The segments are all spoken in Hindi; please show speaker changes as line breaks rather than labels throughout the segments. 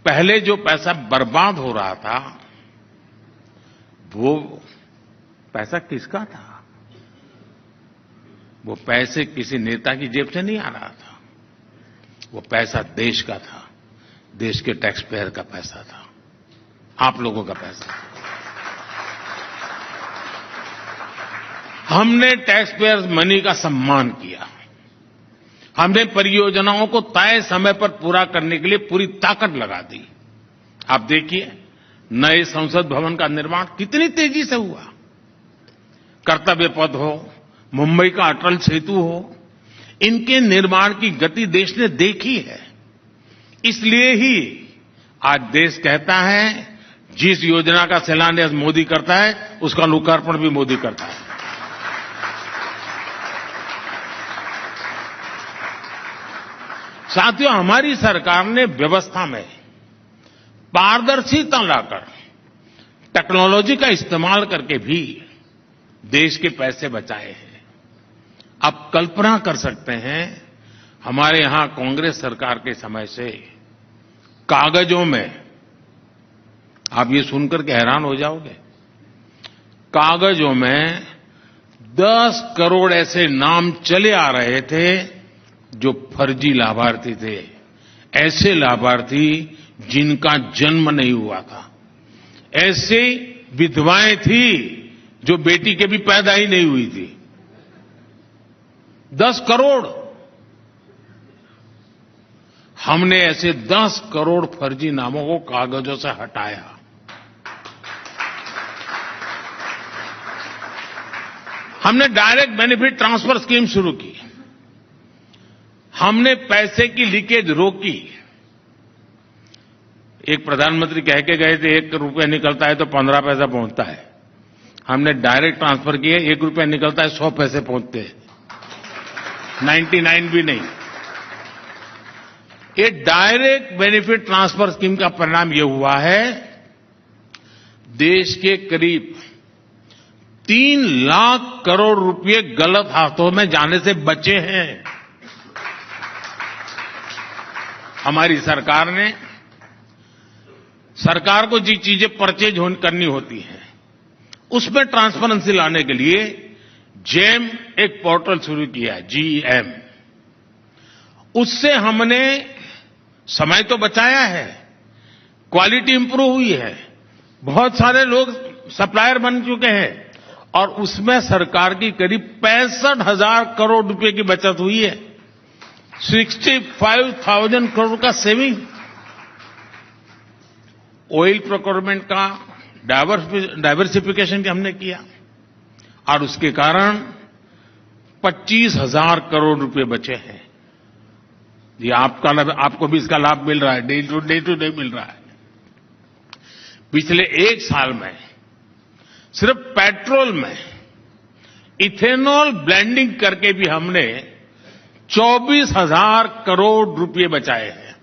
पहले जो पैसा बर्बाद हो रहा था, वो पैसा किसका था? वो पैसे किसी नेता की जेब से नहीं आ रहा था। वो पैसा देश का था, देश के टैक्स पेयर का पैसा था, आप लोगों का पैसा था। हमने टैक्स पेयर मनी का सम्मान किया। हमने परियोजनाओं को तय समय पर पूरा करने के लिए पूरी ताकत लगा दी। आप देखिए, नए संसद भवन का निर्माण कितनी तेजी से हुआ। कर्तव्य पथ हो, मुंबई का अटल सेतु हो, इनके निर्माण की गति देश ने देखी है। इसलिए ही आज देश कहता है, जिस योजना का शिलान्यास मोदी करता है, उसका लोकार्पण भी मोदी करता है। साथियों, हमारी सरकार ने व्यवस्था में पारदर्शिता लाकर टेक्नोलॉजी का इस्तेमाल करके भी देश के पैसे बचाए हैं। आप कल्पना कर सकते हैं, हमारे यहां कांग्रेस सरकार के समय से कागजों में, आप ये सुनकर के हैरान हो जाओगे, कागजों में 10 करोड़ ऐसे नाम चले आ रहे थे जो फर्जी लाभार्थी थे। ऐसे लाभार्थी जिनका जन्म नहीं हुआ था, ऐसे विधवाएं थी जो बेटी के भी पैदा ही नहीं हुई थी। 10 करोड़। हमने ऐसे 10 करोड़ फर्जी नामों को कागजों से हटाया। हमने डायरेक्ट बेनिफिट ट्रांसफर स्कीम शुरू की। हमने पैसे की लीकेज रोकी। एक प्रधानमंत्री कह के गए थे, 1 रुपया निकलता है तो 15 पैसा पहुंचता है। हमने डायरेक्ट ट्रांसफर किए, 1 रुपया निकलता है 100 पैसे पहुंचते हैं, 99 भी नहीं। ये डायरेक्ट बेनिफिट ट्रांसफर स्कीम का परिणाम ये हुआ है, देश के करीब 3 लाख करोड़ रुपए गलत हाथों में जाने से बचे हैं। हमारी सरकार ने, सरकार को जी चीजें परचेज करनी होती हैं, उसमें ट्रांसपेरेंसी लाने के लिए जेम एक पोर्टल शुरू किया, GEM। उससे हमने समय तो बचाया है, क्वालिटी इंप्रूव हुई है, बहुत सारे लोग सप्लायर बन चुके हैं, और उसमें सरकार की करीब 65,000 करोड़ रुपए की बचत हुई है। 65,000 करोड़ का सेविंग। ऑयल प्रोक्योरमेंट का डाइवर्सिफिकेशन हमने किया, और उसके कारण 25,000 करोड़ रुपए बचे हैं। ये आपको भी इसका लाभ मिल रहा है, डे टू डे मिल रहा है। पिछले 1 साल में सिर्फ पेट्रोल में इथेनॉल ब्लेंडिंग करके भी हमने 24,000 करोड़ रुपए बचाए हैं।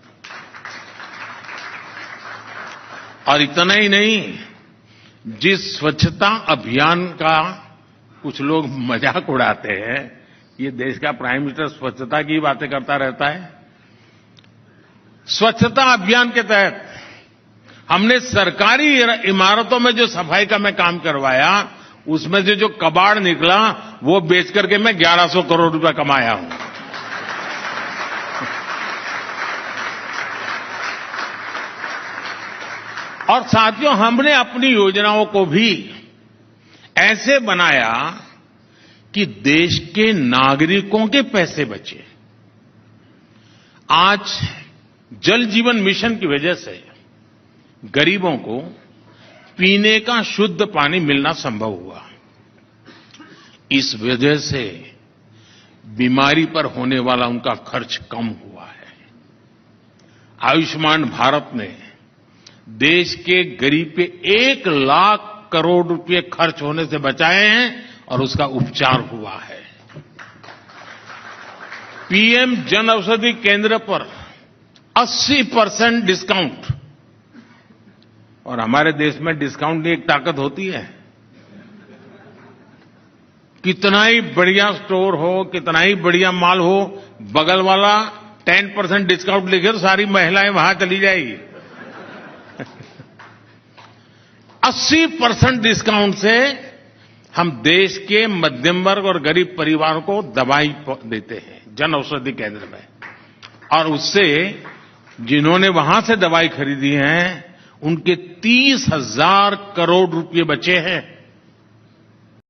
और इतना ही नहीं, जिस स्वच्छता अभियान का कुछ लोग मजाक उड़ाते हैं, ये देश का प्राइम मिनिस्टर स्वच्छता की बातें करता रहता है। स्वच्छता अभियान के तहत हमने सरकारी इमारतों में जो सफाई का मैं काम करवाया, उसमें से जो कबाड़ निकला, वो बेच करके मैं 1100 करोड़ रुपया कमाया हूं। और साथियों, हमने अपनी योजनाओं को भी ऐसे बनाया कि देश के नागरिकों के पैसे बचे। आज जल जीवन मिशन की वजह से गरीबों को पीने का शुद्ध पानी मिलना संभव हुआ। इस वजह से बीमारी पर होने वाला उनका खर्च कम हुआ है। आयुष्मान भारत ने देश के गरीब पे 1 लाख करोड़ रुपए खर्च होने से बचाए हैं, और उसका उपचार हुआ है। पीएम जन औषधि केंद्र पर 80% डिस्काउंट। और हमारे देश में डिस्काउंट की एक ताकत होती है। कितना ही बढ़िया स्टोर हो, कितना ही बढ़िया माल हो, बगल वाला 10% डिस्काउंट लिखे तो सारी महिलाएं वहां चली जाएगी। 80% डिस्काउंट से हम देश के मध्यम वर्ग और गरीब परिवारों को दवाई देते हैं जन औषधि केंद्र में, और उससे जिन्होंने वहां से दवाई खरीदी है उनके 30,000 करोड़ रुपए बचे हैं।